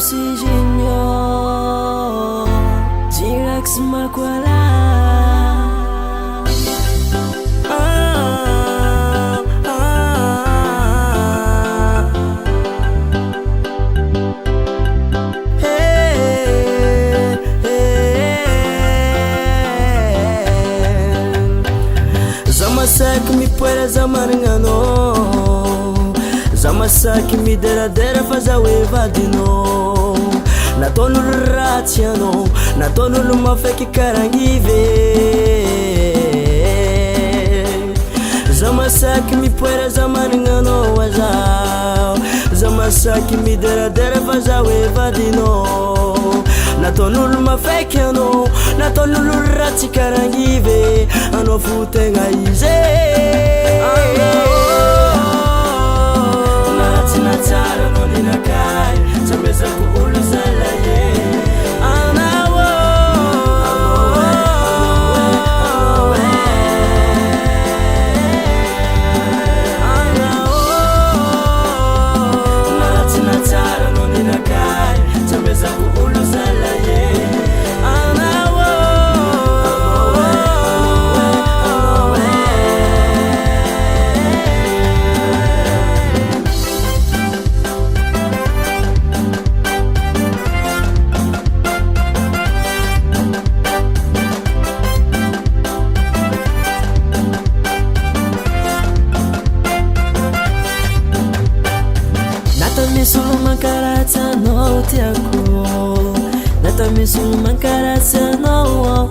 oxygène Dirax makwala Zamasaky mipoera za magnano Zamasaky mideradera fa za hoe vadinao Nataon'olo ratsy anao Nataon'olo mafaiky karangive Zamasaky mipoera za magnano azao Zamasaky mideradera fa za hoe vadinao Nataon'olo mafaiky anao Nataon'olo ratsy karangive Anao fotegna izy Natsara no ninakay Samezako olo zalaye Anawo Natsara no ninakay Samezako olo zalaye Misulu mankaratsa no tiako Nata misulu mankaratsa no